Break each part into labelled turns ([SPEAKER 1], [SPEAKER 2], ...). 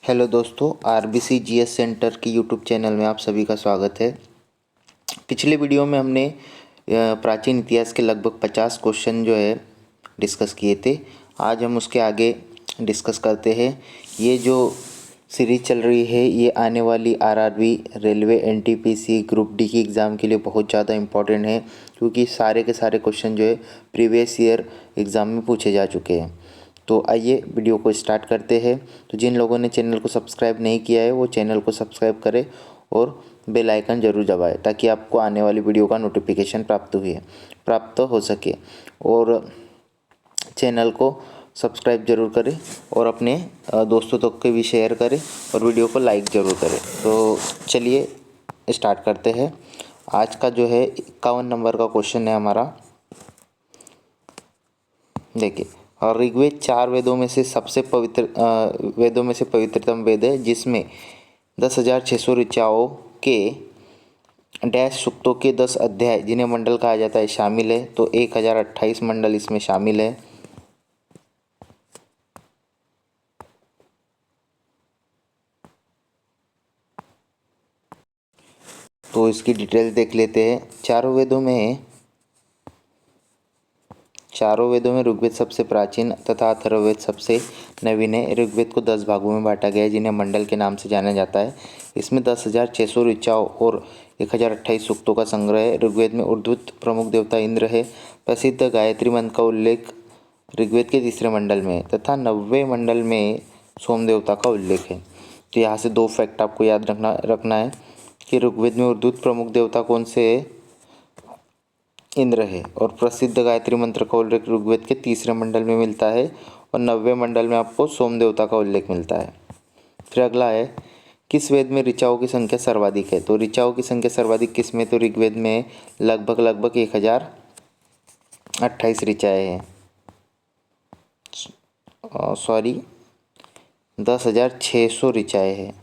[SPEAKER 1] Hello दोस्तों, RBC GS centre की YouTube channel में आप सभी का स्वागत है। पिछले वीडियो में हमने प्राचीन इतिहास के लगभग 50 क्वेश्चन जो है डिस्कस किए थे। आज हम उसके आगे डिस्कस करते हैं। ये जो सीरीज चल रही है ये आने वाली RRB, railway, NTPC, group D की एग्ज़ाम के लिए बहुत ज़्यादा इम्पोर्टेंट है, क्योंकि सारे के सारे क्वेश्चन जो है प्रीवियस ईयर एग्ज़ाम में पूछे जा चुके हैं। तो आइए वीडियो को स्टार्ट करते हैं। तो जिन लोगों ने चैनल को सब्सक्राइब नहीं किया है वो चैनल को सब्सक्राइब करें और बेल आइकन ज़रूर दबाएं, ताकि आपको आने वाली वीडियो का नोटिफिकेशन प्राप्त हो सके। और चैनल को सब्सक्राइब जरूर करें और अपने दोस्तों तक के भी शेयर करें और वीडियो को लाइक ज़रूर करें। तो चलिए स्टार्ट करते हैं। आज का जो है 51 नंबर का क्वेश्चन है हमारा। देखिए, और ऋग्वेद 4 वेदों में से वेदों में से पवित्रतम वेद है, जिसमें 10,600 ऋचाओं के डैश सूक्तों के 10 अध्याय, जिन्हें मंडल कहा जाता है, शामिल है। तो 1028 मंडल इसमें शामिल है। तो इसकी डिटेल देख लेते हैं। चारों वेदों में ऋग्वेद सबसे प्राचीन तथा अथर्ववेद सबसे नवीन है। ऋग्वेद को 10 भागों में बांटा गया है, जिन्हें मंडल के नाम से जाना जाता है। इसमें 10,600 ऋचाओं और 1028 सूक्तों का संग्रह है। ऋग्वेद में उद्धृत प्रमुख देवता इंद्र है। प्रसिद्ध गायत्री मंत्र का उल्लेख ऋग्वेद के तीसरे मंडल में है तथा 90वें मंडल में सोम देवता का उल्लेख है। तो यहाँ से 2 फैक्ट आपको याद रखना है कि ऋग्वेद में उद्धृत प्रमुख देवता कौन से है, इंद्र है। और प्रसिद्ध गायत्री मंत्र का उल्लेख ऋग्वेद के तीसरे मंडल में मिलता है और 90वें मंडल में आपको सोम देवता का उल्लेख मिलता है। फिर अगला है, किस वेद में ऋचाओं की संख्या सर्वाधिक है। तो ऋचाओं की संख्या सर्वाधिक किस में, तो ऋग्वेद में लगभग 1028 ऋचाएँ हैं। सॉरी, 10,600 ऋचाएँ हैं।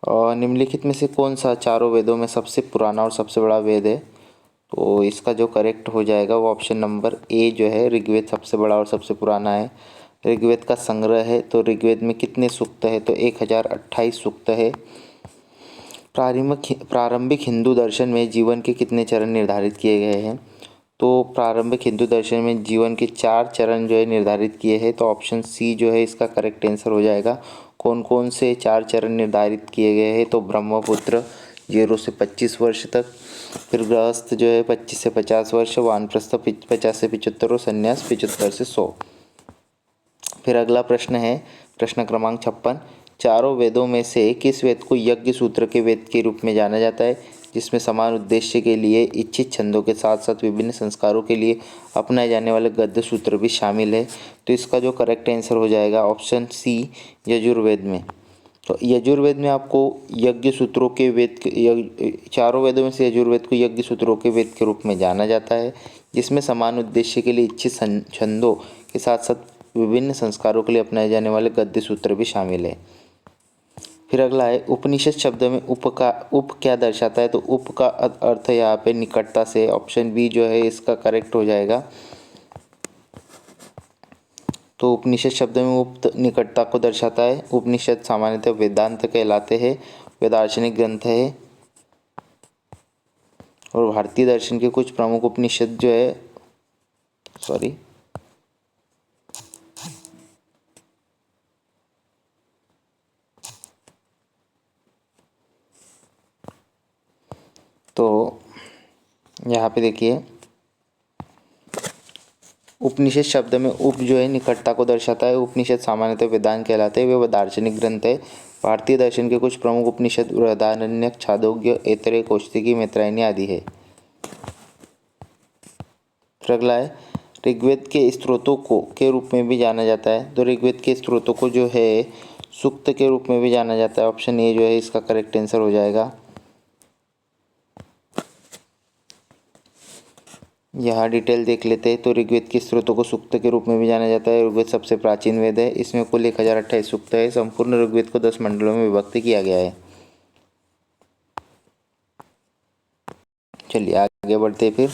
[SPEAKER 1] और निम्नलिखित में से कौन सा चारों वेदों में सबसे पुराना और सबसे बड़ा वेद है। तो इसका जो करेक्ट हो जाएगा वो ऑप्शन नंबर ए जो है, ऋग्वेद सबसे बड़ा और सबसे पुराना है। ऋग्वेद का संग्रह है। तो ऋग्वेद में कितने सूक्त है, तो 1028 सूक्त है। प्रारंभिक हिंदू दर्शन में जीवन के कितने चरण निर्धारित किए गए हैं। तो प्रारंभिक हिंदू दर्शन में जीवन के 4 चरण जो है निर्धारित किए हैं। तो ऑप्शन सी जो है इसका करेक्ट आंसर हो जाएगा। कौन कौन से 4 चरण निर्धारित किए गए हैं, तो ब्रह्मपुत्र 0 से 25 वर्ष तक, फिर गृहस्थ जो है 25 से 50 वर्ष, वानप्रस्थ 50 से 75 और संन्यास 75 से 100। फिर अगला प्रश्न है, प्रश्न क्रमांक 56। चारों वेदों में से किस वेद को यज्ञ सूत्र के वेद के रूप में जाना जाता है, जिसमें समान उद्देश्य के लिए इच्छित छंदों के साथ साथ विभिन्न संस्कारों के लिए अपनाए जाने वाले गद्य सूत्र भी शामिल है। तो इसका जो करेक्ट आंसर हो जाएगा ऑप्शन सी, यजुर्वेद में। तो यजुर्वेद में आपको यज्ञ सूत्रों के चारों वेदों में से यजुर्वेद को यज्ञ सूत्रों के वेद के रूप में जाना जाता है, जिसमें समान उद्देश्य के लिए इच्छित छंदों के साथ साथ विभिन्न संस्कारों के लिए अपनाए जाने वाले गद्य सूत्र भी शामिल है। फिर अगला है, उपनिषद शब्द में उप क्या दर्शाता है। तो उप का अर्थ यहाँ पे निकटता से, ऑप्शन बी जो है इसका करेक्ट हो जाएगा। तो उपनिषद शब्द में उप निकटता को दर्शाता है। उपनिषद सामान्यतः वेदांत कहलाते हैं, वे दार्शनिक ग्रंथ है। और भारतीय दर्शन के कुछ प्रमुख उपनिषद जो है, सॉरी, तो यहाँ पे देखिए, उपनिषद शब्द में उप जो है निकटता को दर्शाता है। उपनिषद सामान्यतः वेदांत कहलाते हैं, वे दार्शनिक ग्रंथ है। भारतीय दर्शन के कुछ प्रमुख उपनिषद बृहदारण्यक, छांदोग्य, ऐतरेय, कौशिकी, मैत्रायणी आदि है। फिर अगला है, ऋग्वेद के स्त्रोतों को के रूप में भी जाना जाता है। तो ऋग्वेद के स्त्रोतों को जो है सूक्त के रूप में भी जाना जाता है। ऑप्शन ए जो है इसका करेक्ट आंसर हो जाएगा। यहाँ डिटेल देख लेते हैं। तो ऋग्वेद के स्त्रोतों को सूक्त के रूप में भी जाना जाता है। ऋग्वेद सबसे प्राचीन वेद है। इसमें कुल 1028 सूक्त है। संपूर्ण ऋग्वेद को 10 मंडलों में विभक्त किया गया है। चलिए आगे बढ़ते हैं। फिर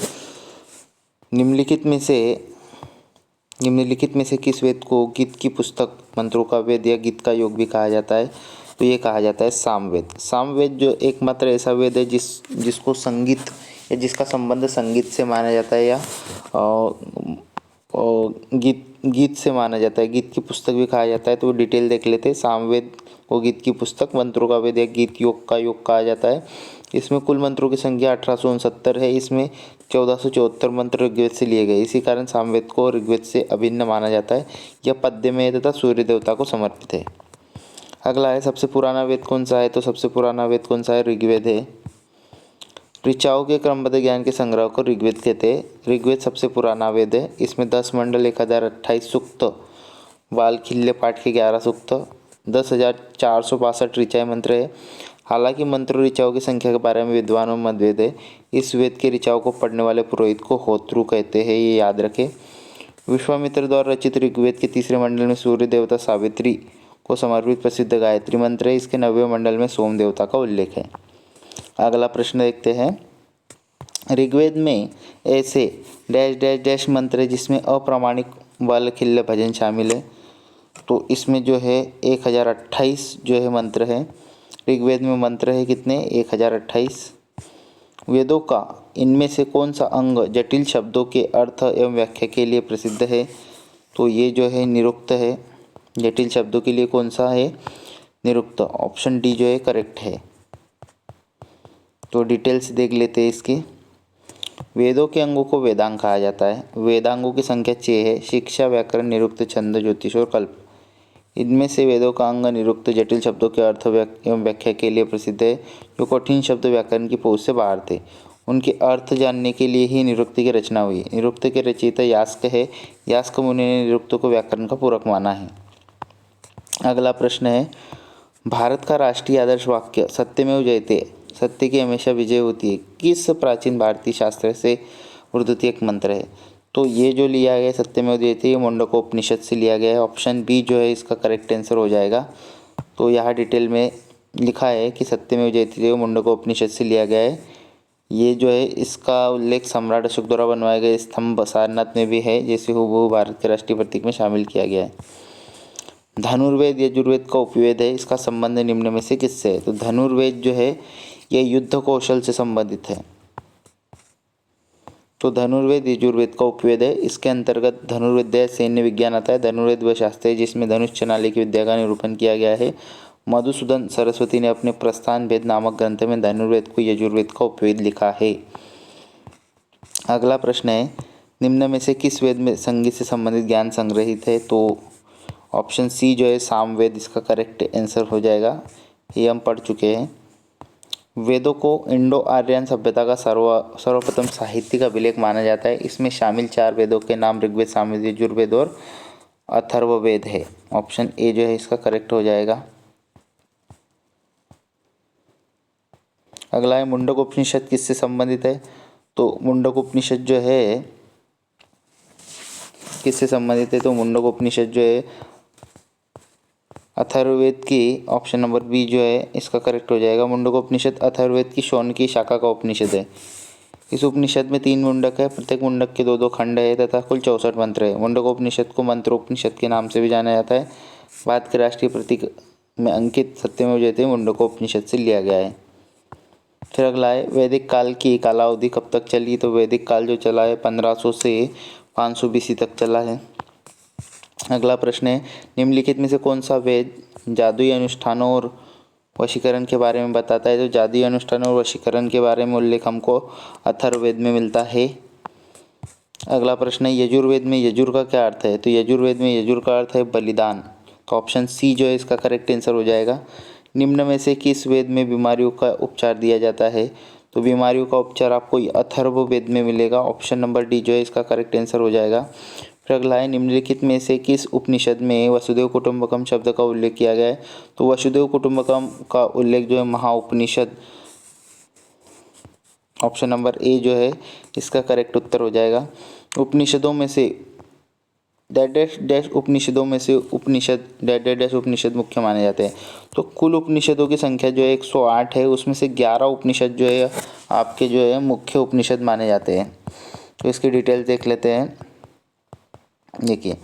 [SPEAKER 1] निम्नलिखित में से निम्नलिखित में से किस वेद को गीत की पुस्तक, मंत्रों का वेद या गीत का योग भी कहा जाता है? तो ये कहा जाता है सामवेद। सामवेद जो एकमात्र ऐसा वेद है जिसको संगीत या जिसका संबंध संगीत से माना जाता है या गीत से माना जाता है। गीत की पुस्तक भी कहा जाता है, तो वो डिटेल देख लेते हैं। सामवेद को गीत की पुस्तक, मंत्रों का वेद या गीत योग का योग कहा जाता है। इसमें कुल मंत्रों की संख्या 1869 है। इसमें 1474 मंत्र ऋग्वेद से लिए गए। इसी कारण सामवेद को ऋग्वेद से अभिन्न माना जाता है। यह पद्य में तथा सूर्य देवता को समर्पित है। अगला है सबसे पुराना वेद कौन सा है? तो सबसे पुराना वेद कौन सा है? ऋग्वेद है। ऋचाओं के क्रमबद्ध ज्ञान के संग्रह को ऋग्वेद कहते हैं। ऋग्वेद सबसे पुराना वेद है। इसमें 10 मंडल, 1028 सूक्त, वालखिल्य पाठ के 11 सूक्त, 10,462 ऋचाएँ मंत्र है। हालांकि मंत्रों ऋचाओं की संख्या के बारे में विद्वानों में मतभेद है। इस वेद के ऋचाओं को पढ़ने वाले पुरोहित को होत्रु कहते हैं, ये याद रखें। विश्वामित्र द्वारा रचित ऋग्वेद के तीसरे मंडल में सूर्य देवता सावित्री को समर्पित प्रसिद्ध गायत्री मंत्र है। इसके 9वें मंडल में सोम देवता का उल्लेख है। अगला प्रश्न देखते हैं। ऋग्वेद में ऐसे डैश डैश डैश मंत्र है जिसमें अप्रामाणिक वालखिल्य भजन शामिल है। तो इसमें जो है 1028 जो है मंत्र है। ऋग्वेद में मंत्र है कितने? 1028। वेदों का इनमें से कौन सा अंग जटिल शब्दों के अर्थ एवं व्याख्या के लिए प्रसिद्ध है? तो ये जो है निरुक्त है। जटिल शब्दों के लिए कौन सा है? निरुक्त। ऑप्शन डी जो है करेक्ट है। तो डिटेल्स देख लेते हैं इसकी। वेदों के अंगों को वेदांग कहा जाता है। वेदांगों की संख्या 6 है। शिक्षा, व्याकरण, निरुक्त, छंद, ज्योतिष और कल्प। इनमें से वेदों का अंग निरुक्त जटिल शब्दों के अर्थ एवं व्याख्या के लिए प्रसिद्ध है, जो कठिन शब्द व्याकरण की पहुंच से बाहर थे। उनके अर्थ जानने के लिए ही निरुक्त की रचना हुई। निरुक्त के रचयिता यास्क है। यास्क मुनि ने निरुक्त को व्याकरण का पूरक माना है। अगला प्रश्न है, भारत का राष्ट्रीय आदर्श वाक्य सत्यमेव जयते, सत्य की हमेशा विजय होती है, किस प्राचीन भारतीय शास्त्र से उद्धृत एक मंत्र है? तो ये जो लिया गया सत्यमेव जयते, ये मुंडकोपनिषद से लिया गया है। ऑप्शन बी जो है इसका करेक्ट आंसर हो जाएगा। तो यहाँ डिटेल में लिखा है कि सत्यमेव जयते जो मुंडकोपनिषद से लिया गया है। ये जो है इसका उल्लेख सम्राट अशोक द्वारा बनवाए गए स्तंभ सारनाथ में भी है, जैसे हूबहू भारत के राष्ट्रीय प्रतीक में शामिल किया गया है। धनुर्वेद यजुर्वेद का उपवेद है। इसका संबंध निम्न में से किससे है? तो धनुर्वेद जो है यह युद्ध कौशल से संबंधित है। तो धनुर्वेद यजुर्वेद का उपवेद है। इसके अंतर्गत धनुर्विद्या सैन्य विज्ञान आता है। धनुर्वेद वह शास्त्र है जिसमें धनुष चलाने की विद्या का निरूपण किया गया है। मधुसूदन सरस्वती ने अपने प्रस्थान भेद नामक ग्रंथ में धनुर्वेद को यजुर्वेद का उपवेद लिखा है। अगला प्रश्न है, निम्न में से किस वेद में संगीत से संबंधित ज्ञान संग्रहित है? तो ऑप्शन सी जो है सामवेद इसका करेक्ट आंसर हो जाएगा। ये हम पढ़ चुके हैं। वेदों को इंडो आर्यन सभ्यता का सर्वप्रथम साहित्यिक अभिलेख माना जाता है। इसमें शामिल 4 वेदों के नाम ऋग्वेद, सामवेद, यजुर्वेद और अथर्ववेद है। ऑप्शन ए जो है इसका करेक्ट हो जाएगा। अगला है मुंडक उपनिषद किससे संबंधित है? तो मुंडक उपनिषद जो है किससे संबंधित है? तो मुंडक उपनिषद जो है अथर्ववेद की, ऑप्शन नंबर बी जो है इसका करेक्ट हो जाएगा। मुंडकोपनिषद अथर्ववेद की शौनकी शाखा का उपनिषद है। इस उपनिषद में 3 मुंडक है। प्रत्येक मुंडक के 2-2 खंड है तथा कुल 64 मंत्र है। मुंडकोपनिषद को मंत्रोपनिषद के नाम से भी जाना जाता है। भारत के राष्ट्रीय प्रतीक में अंकित सत्यमेव जयते मुंडकोपनिषद से लिया गया है। फिर अगला है, वैदिक काल की कालावधि कब तक चली? तो वैदिक काल जो चला है 1500 से 500 BC तक चला है। अगला प्रश्न है, निम्नलिखित में से कौन सा वेद जादुई अनुष्ठानों और वशीकरण के बारे में बताता है? तो जादुई अनुष्ठानों और वशीकरण के बारे में उल्लेख हमको अथर्ववेद में मिलता है। अगला प्रश्न है, यजुर्वेद में यजुर का क्या अर्थ है? तो यजुर्वेद में यजुर का अर्थ है बलिदान। तो ऑप्शन सी जो है इसका करेक्ट आंसर हो जाएगा। निम्न में से किस वेद में बीमारियों का उपचार दिया जाता है? तो बीमारियों का उपचार आपको अथर्ववेद में मिलेगा। ऑप्शन नंबर डी जो है इसका करेक्ट आंसर हो जाएगा। फिर अगला है, निम्नलिखित में से किस उपनिषद में वसुदेव कुटुंबकम शब्द का उल्लेख किया गया है? तो वसुदेव कुटुंबकम का उल्लेख जो है महाउपनिषद, ऑप्शन नंबर ए जो है इसका करेक्ट उत्तर हो जाएगा। उपनिषदों में से डैश डैश उपनिषदों में से उपनिषद डैश डैश डैश उपनिषद मुख्य माने जाते हैं। तो कुल उपनिषदों की संख्या जो है 108 है। उसमें से 11 उपनिषद जो है आपके जो है मुख्य उपनिषद माने जाते हैं। तो इसकी डिटेल देख लेते हैं। देखिए,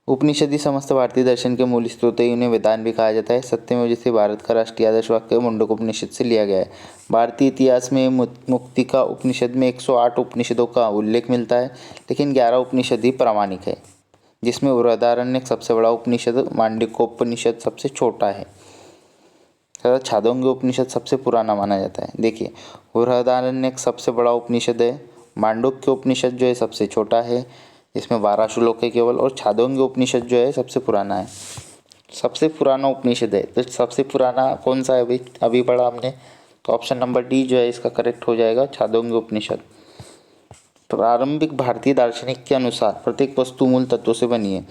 [SPEAKER 1] उपनिषद ही समस्त भारतीय दर्शन के मूल स्रोत है, उन्हें वेदांत भी कहा जाता है। सत्यमेव जैसे भारत का राष्ट्रीय आदर्श वाक्य मुंडकोपनिषद से लिया गया है। भारतीय इतिहास में मुक्तिका उपनिषद में 108 उपनिषदों का उल्लेख मिलता है, लेकिन 11 उपनिषद ही प्रामाणिक है, जिसमें बृहदारण्यक सबसे बड़ा उपनिषद, मांडुक्योपनिषद सबसे छोटा है तथा छांदोग्य उपनिषद सबसे पुराना माना जाता है। देखिए, बृहदारण्यक सबसे बड़ा उपनिषद है, मांडुक्य उपनिषद जो है सबसे छोटा है, इसमें 12 श्लोक है केवल, और छांदोग्य उपनिषद जो है सबसे पुराना है, सबसे पुराना उपनिषद है। तो सबसे पुराना कौन सा है अभी अभी पढ़ा हमने, तो ऑप्शन नंबर डी जो है इसका करेक्ट हो जाएगा, छांदोग्य उपनिषद। प्रारंभिक भारतीय दार्शनिक के अनुसार प्रत्येक वस्तु मूल तत्वों से बनी है।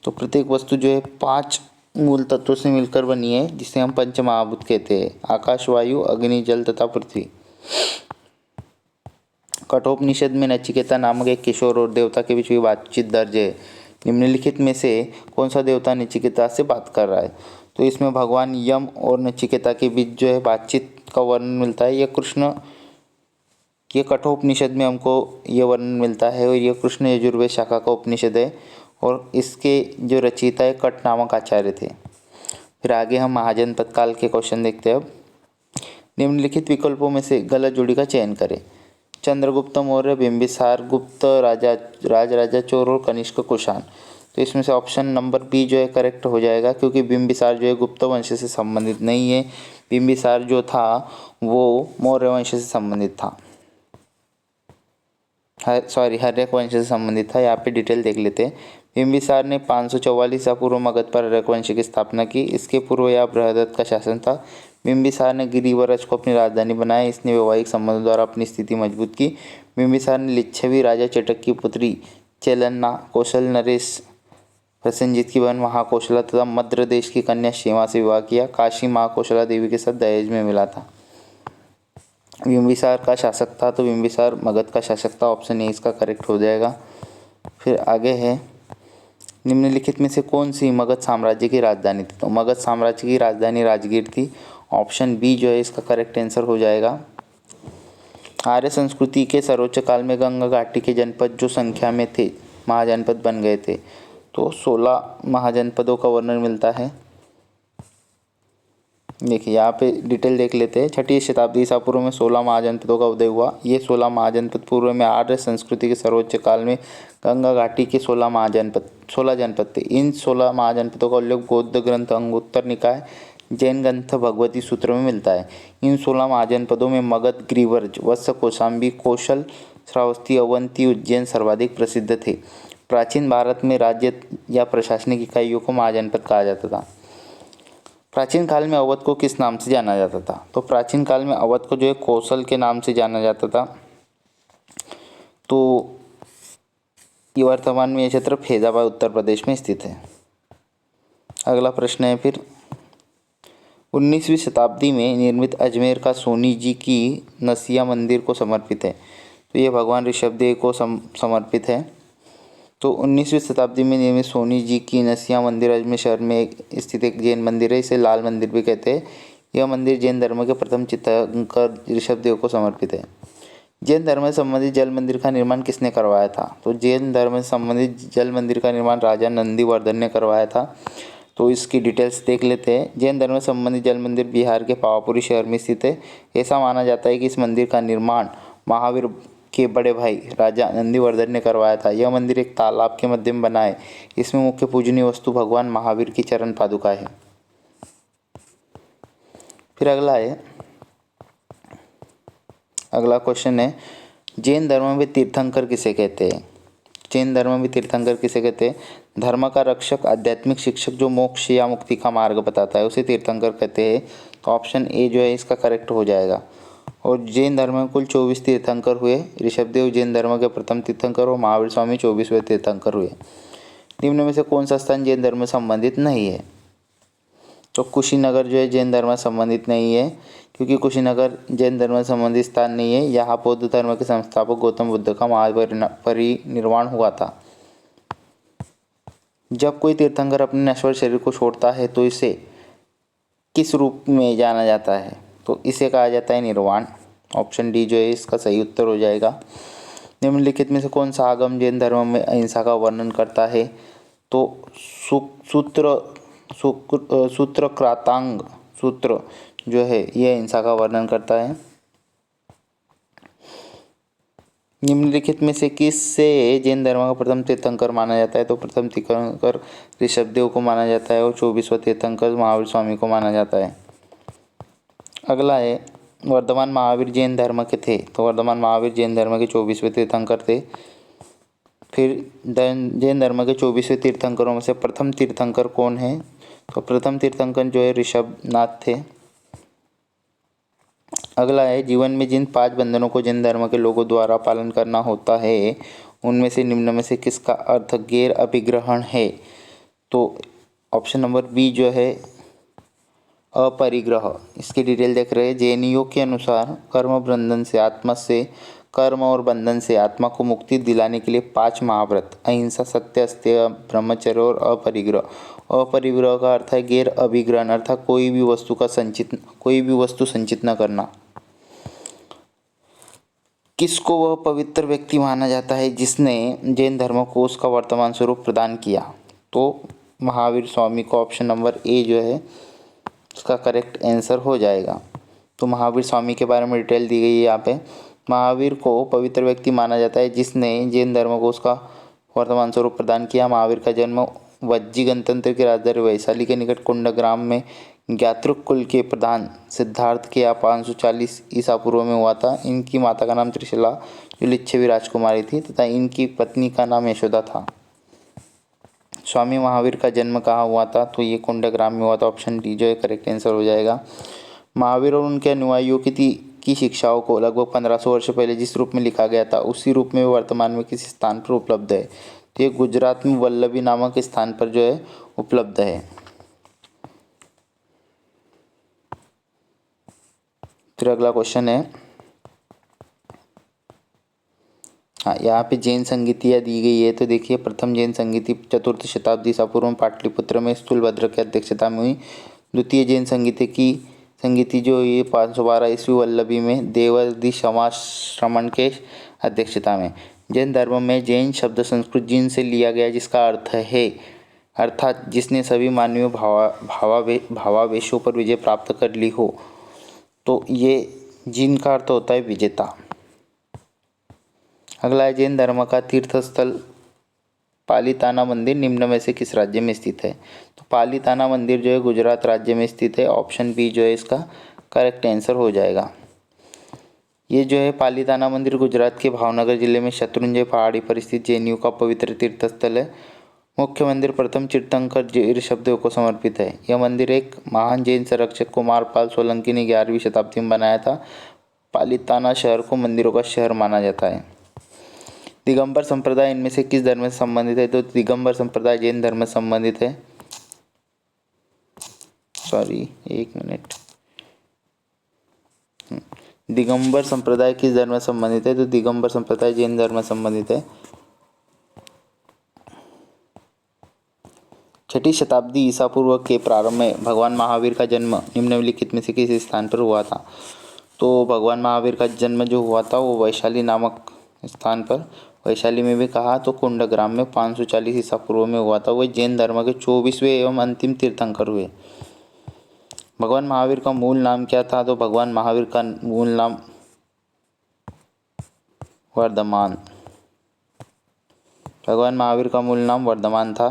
[SPEAKER 1] तो प्रत्येक वस्तु जो है 5 मूल तत्वों से मिलकर बनी है, जिसे हम पंच महाभूत कहते हैं, आकाश, वायु, अग्नि, जल तथा पृथ्वी। कठोपनिषद में नचिकेता नामक एक किशोर और देवता के बीच हुई बातचीत दर्ज है। निम्नलिखित में से कौन सा देवता नचिकेता से बात कर रहा है, तो इसमें भगवान यम और नचिकेता के बीच जो है बातचीत का वर्णन मिलता है। ये कठोपनिषद में हमको ये वर्णन मिलता है, और ये कृष्ण यजुर्वेद शाखा का उपनिषद है, और इसके जो रचयिता है कट नामक आचार्य थे। फिर आगे हम महाजनपद काल के क्वेश्चन देखते हैं। अब निम्नलिखित विकल्पों में से गलत जोड़ी का चयन करें। चंद्रगुप्त मौर्य, बिंबिसार गुप्त, राजा चोर और कनिष्क कुषाण। तो इसमें से ऑप्शन नंबर बी जो है करेक्ट हो जाएगा, क्योंकि बिंबिसार जो है गुप्त वंश से संबंधित नहीं है। बिंबिसार जो था वो मौर्य वंश से संबंधित था, हर्यक वंश से संबंधित था। यहाँ पे डिटेल देख लेते हैं। बिंबिसार ने 544 ईसा पूर्व मगध पर हर्यक वंश की स्थापना की। इसके पूर्व यहाँ बृहदत्त का शासन था। बिंबिसार ने गिरिवरज को अपनी राजधानी बनाया। इसने वैवाहिक संबंधों द्वारा अपनी स्थिति मजबूत की। बिंबिसार ने लिच्छवी राजा चटक की पुत्री चेलन्ना, कौशल नरेश प्रसेनजीत की बहन महाकौशला तथा मद्र देश की कन्या शेमा से विवाह किया। काशी महाकौशला देवी के साथ दहेज में मिला था। बिंबिसार का शासक था, तो बिंबिसार मगध का शासक था। ऑप्शन ए इसका करेक्ट हो जाएगा। फिर आगे है, निम्नलिखित में से कौन सी मगध साम्राज्य की राजधानी थी, तो मगध साम्राज्य की राजधानी राजगीर थी। ऑप्शन बी जो है इसका करेक्ट आंसर हो जाएगा। आर्य संस्कृति के सर्वोच्च काल में गंगा घाटी के जनपद जो संख्या में थे महाजनपद बन गए थे। तो 16 महाजनपदों का वर्णन मिलता है। देखिए, यहाँ पे डिटेल देख लेते हैं। 6ठी शताब्दी ईसा पूर्व में 16 महाजनपदों का उदय हुआ। ये 16 महाजनपद पूर्व में आर्य संस्कृति के सर्वोच्च काल में गंगा घाटी के 16 जनपद थे। इन 16 महाजनपदों का उल्लेख बौद्ध ग्रंथ अंगुत्तर निकाय जैन ग्रंथ भगवती सूत्र में मिलता है। इन 16 महाजनपदों में मगध, गिरिवर्ज, वत्स, कौशाम्बी, कौशल, श्रावस्ती, अवंती, उज्जैन सर्वाधिक प्रसिद्ध थे। प्राचीन भारत में राज्य या प्रशासनिक इकाइयों को महाजनपद कहा जाता था। प्राचीन काल में अवध को किस नाम से जाना जाता था, तो प्राचीन काल में अवध को जो है कौशल के नाम से जाना जाता था। तो ये वर्तमान में ये क्षेत्र फैजाबाद उत्तर प्रदेश में स्थित है। अगला प्रश्न है फिर, 19वीं शताब्दी में निर्मित अजमेर का सोनी जी की नसिया मंदिर को समर्पित है। तो ये भगवान ऋषभदेव को समर्पित है। तो 19वीं शताब्दी में निर्मित सोनी जी की नसिया मंदिर अजमेर शहर में स्थित एक जैन मंदिर है। इसे लाल मंदिर भी कहते हैं। यह मंदिर जैन धर्म के प्रथम तीर्थंकर ऋषभदेव को समर्पित है। जैन धर्म से संबंधित जल मंदिर का निर्माण किसने करवाया था, तो जैन धर्म से संबंधित जल मंदिर का निर्माण राजा नंदीवर्धन ने करवाया था। तो इसकी डिटेल्स देख लेते हैं। जैन धर्म से संबंधित जल मंदिर बिहार के पावापुरी शहर में स्थित है। ऐसा माना जाता है कि इस मंदिर का निर्माण महावीर के बड़े भाई राजा नंदीवर्धन ने करवाया था। यह मंदिर एक तालाब के मध्य में बना है। इसमें मुख्य पूजनीय वस्तु भगवान महावीर की चरण पादुका है। फिर अगला क्वेश्चन है, जैन धर्म में तीर्थंकर किसे कहते हैं। जैन धर्म में तीर्थंकर किसे कहते हैं, धर्म का रक्षक, आध्यात्मिक शिक्षक जो मोक्ष या मुक्ति का मार्ग बताता है उसे तीर्थंकर कहते हैं। तो ऑप्शन ए जो है इसका करेक्ट हो जाएगा। और जैन धर्म में कुल 24 तीर्थंकर हुए। ऋषभदेव जैन धर्म के प्रथम तीर्थंकर और महावीर स्वामी 24वें तीर्थंकर हुए। निम्न में से कौन सा स्थान जैन धर्म से संबंधित नहीं है, तो कुशीनगर जो है जैन धर्म से संबंधित नहीं है, क्योंकि कुशीनगर जैन धर्म से संबंधित स्थान नहीं है। यहाँ बौद्ध धर्म के संस्थापक गौतम बुद्ध का महापरिनिर्वाण हुआ था। जब कोई तीर्थंकर अपने नश्वर शरीर को छोड़ता है तो इसे किस रूप में जाना जाता है, तो इसे कहा जाता है निर्वाण। ऑप्शन डी जो है इसका सही उत्तर हो जाएगा। निम्नलिखित में से कौन सा आगम जैन धर्म में अहिंसा का वर्णन करता है? तो सूत्रकृतांग सूत्र जो है ये अहिंसा का वर्णन करता है। निम्नलिखित में से किससे जैन धर्म का प्रथम तीर्थंकर माना जाता है? तो प्रथम तीर्थंकर ऋषभदेव को माना जाता है और 24वां तीर्थंकर महावीर स्वामी को माना जाता है। अगला है वर्धमान महावीर जैन धर्म के थे, तो वर्धमान महावीर जैन धर्म के 24वें तीर्थंकर थे। फिर जैन धर्म के 24वें तीर्थंकरों में से प्रथम तीर्थंकर कौन है? तो प्रथम तीर्थंकर जो है ऋषभनाथ थे। अगला है जीवन में जिन 5 बंधनों को जैन धर्म के लोगों द्वारा पालन करना होता है उनमें से निम्न में से किसका अर्थ गैर अभिग्रहण है? तो ऑप्शन नंबर बी जो है अपरिग्रह। इसकी डिटेल देख रहे हैं। जैनियों के अनुसार कर्म और बंधन से आत्मा को मुक्ति दिलाने के लिए 5 महाव्रत अहिंसा, सत्य, अस्तेय, ब्रह्मचर्य और अपरिग्रह। अपरिग्रह का अर्थ है गैर अभिग्रहण, अर्थात कोई भी वस्तु संचित न करना। किसको वह पवित्र व्यक्ति माना जाता है जिसने जैन धर्म को उसका वर्तमान स्वरूप प्रदान किया? तो महावीर स्वामी को ऑप्शन नंबर ए जो है उसका करेक्ट आंसर हो जाएगा। तो महावीर स्वामी के बारे में डिटेल दी गई है यहाँ पे। महावीर को पवित्र व्यक्ति माना जाता है जिसने जैन धर्म को उसका वर्तमान स्वरूप प्रदान किया। महावीर का जन्म वज्जी गणतंत्र की राजधानी वैशाली के निकट कुंडग्राम में ज्ञातृक कुल के प्रधान सिद्धार्थ के 540 ईसा पूर्व में हुआ था। इनकी माता का नाम त्रिशला जो लिच्छवी राजकुमारी थी तथा इनकी पत्नी का नाम यशोदा था। स्वामी महावीर का जन्म कहाँ हुआ था? तो ये कुंडग्राम में हुआ था। ऑप्शन डी जो है करेक्ट आंसर हो जाएगा। महावीर और उनके अनुयायियों की शिक्षाओं को लगभग 1500 वर्ष पहले जिस रूप में लिखा गया था उसी रूप में वर्तमान में किसी स्थान पर उपलब्ध है? तो ये गुजरात में वल्लभी नामक स्थान पर जो है उपलब्ध है। फिर अगला क्वेश्चन है, हाँ यहाँ पे जैन संगीतियाँ दी गई है। तो देखिए प्रथम जैन संगीति 4th शताब्दी ईसा पूर्व में पाटलिपुत्र में स्थूलभद्र की अध्यक्षता में हुई। द्वितीय जैन संगीति जो ये 512 ईस्वी वल्लभी में देवदि समाश्रमण के अध्यक्षता में। जैन धर्म में जैन शब्द संस्कृत जिन से लिया गया जिसका अर्थ है अर्थात जिसने सभी मानवीय भावावेशों पर विजय प्राप्त कर ली हो। तो ये जिन का अर्थ होता है विजेता। अगला है जैन धर्म का तीर्थस्थल पालिताना मंदिर निम्न में से किस राज्य में स्थित है? तो पालिताना मंदिर जो है गुजरात राज्य में स्थित है। ऑप्शन बी जो है इसका करेक्ट आंसर हो जाएगा। ये जो है पालिताना मंदिर गुजरात के भावनगर जिले में शत्रुंजय पहाड़ी पर स्थित जैनियों का पवित्र तीर्थस्थल है। मुख्य मंदिर प्रथम तीर्थंकर ऋषभदेव को समर्पित है। यह मंदिर एक महान जैन संरक्षक कुमारपाल सोलंकी ने 11वीं शताब्दी में बनाया था। पालिताना शहर को मंदिरों का शहर माना जाता है। दिगंबर संप्रदाय इनमें से किस धर्म से संबंधित है? तो दिगंबर संप्रदाय जैन धर्म से संबंधित है। एक मिनट, दिगंबर संप्रदाय किस धर्म से संबंधित है? तो दिगंबर संप्रदाय जैन धर्म से संबंधित है। 6ठी शताब्दी ईसा पूर्व के प्रारंभ में भगवान महावीर का जन्म निम्नलिखित में से किस स्थान पर हुआ था? तो भगवान महावीर का जन्म जो हुआ था वो वैशाली नामक स्थान पर, वैशाली में भी कहा तो कुंडग्राम में 540 ईसा पूर्व में हुआ था। वह जैन धर्म के 24वें एवं अंतिम तीर्थंकर हुए। भगवान महावीर का मूल नाम क्या था? तो भगवान महावीर का मूल नाम वर्धमान, भगवान महावीर का मूल नाम वर्धमान था।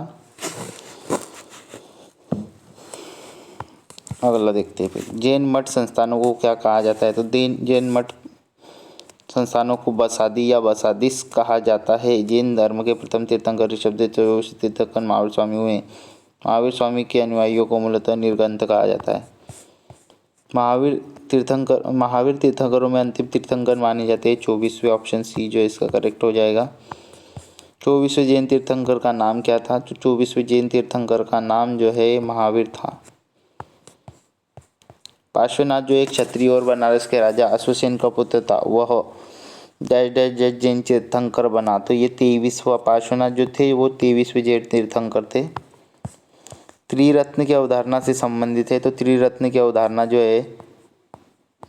[SPEAKER 1] अगला देखते हैं फिर जैन मठ संस्थानों को क्या कहा जाता है? तो जैन मठ संस्थानों को बसादी या बसादिस कहा जाता है। जैन धर्म के प्रथम तीर्थंकर ऋषभदेव तीर्थंकर महावीर स्वामी हुए। महावीर स्वामी के अनुयायियों को मूलतः निर्ग्रंथ कहा जाता है। महावीर तीर्थंकरों में अंतिम तीर्थंकर माने जाते हैं 24वें। ऑप्शन सी जो इसका करेक्ट हो जाएगा। 24वें जैन तीर्थंकर का नाम क्या था? तो 24वें जैन तीर्थंकर का नाम जो है महावीर था। पार्श्वनाथ जो एक क्षत्रिय और बनारस के राजा अश्वसेन का पुत्र था वह जैन तीर्थंकर बना। तो ये 23वां पार्श्वनाथ जो थे वो 23वें जैन तीर्थंकर थे। त्रिरत्न की अवधारणा से संबंधित है। तो त्रिरत्न की अवधारणा जो है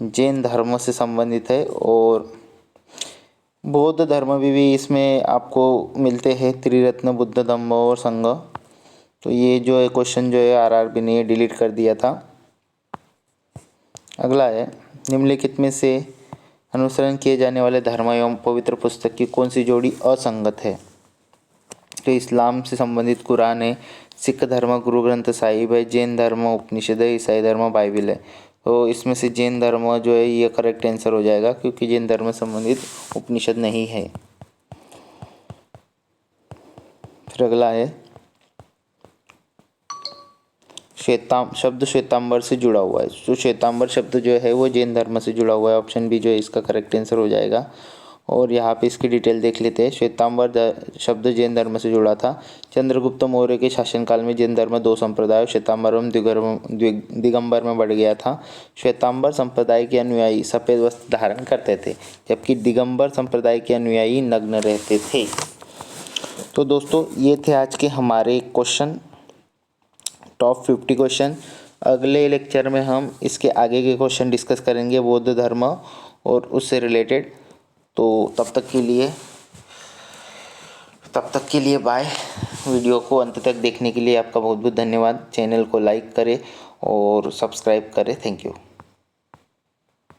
[SPEAKER 1] जैन धर्म से संबंधित है और बौद्ध धर्म भी इसमें आपको मिलते हैं, त्रिरत्न बुद्ध धम्म और संघ। तो ये जो है क्वेश्चन जो है आरआरबी ने डिलीट कर दिया था। अगला है, निम्नलिखित में से अनुसरण किए जाने वाले धर्म एवं पवित्र पुस्तक की कौन सी जोड़ी असंगत है। तो इस्लाम से संबंधित कुरान है, सिख धर्म गुरु ग्रंथ साहिब है, जैन धर्म उपनिषद है, ईसाई धर्म बाइबिल है। तो इसमें से जैन धर्म जो है ये करेक्ट आंसर हो जाएगा, क्योंकि जैन धर्म से संबंधित उपनिषद नहीं है। फिर अगला है, शब्द श्वेतांबर से जुड़ा हुआ है। तो श्वेतांबर शब्द जो है वो जैन धर्म से जुड़ा हुआ है। ऑप्शन बी जो है इसका करेक्ट आंसर हो जाएगा। और यहाँ पे इसकी डिटेल देख लेते हैं। श्वेतांबर शब्द जैन धर्म से जुड़ा था। चंद्रगुप्त मौर्य के शासनकाल में जैन धर्म दो संप्रदाय श्वेतांबर एवं दिगंबर में बढ़ गया था। श्वेतांबर संप्रदाय के अनुयायी सफ़ेद वस्त्र धारण करते थे, जबकि दिगंबर संप्रदाय के अनुयायी नग्न रहते थे। तो दोस्तों ये थे आज के हमारे क्वेश्चन, टॉप 50 क्वेश्चन। अगले लेक्चर में हम इसके आगे के क्वेश्चन डिस्कस करेंगे, बौद्ध धर्म और उससे रिलेटेड। तो तब तक के लिए बाय। वीडियो को अंत तक देखने के लिए आपका बहुत बहुत धन्यवाद। चैनल को लाइक करें और सब्सक्राइब करें। Thank you.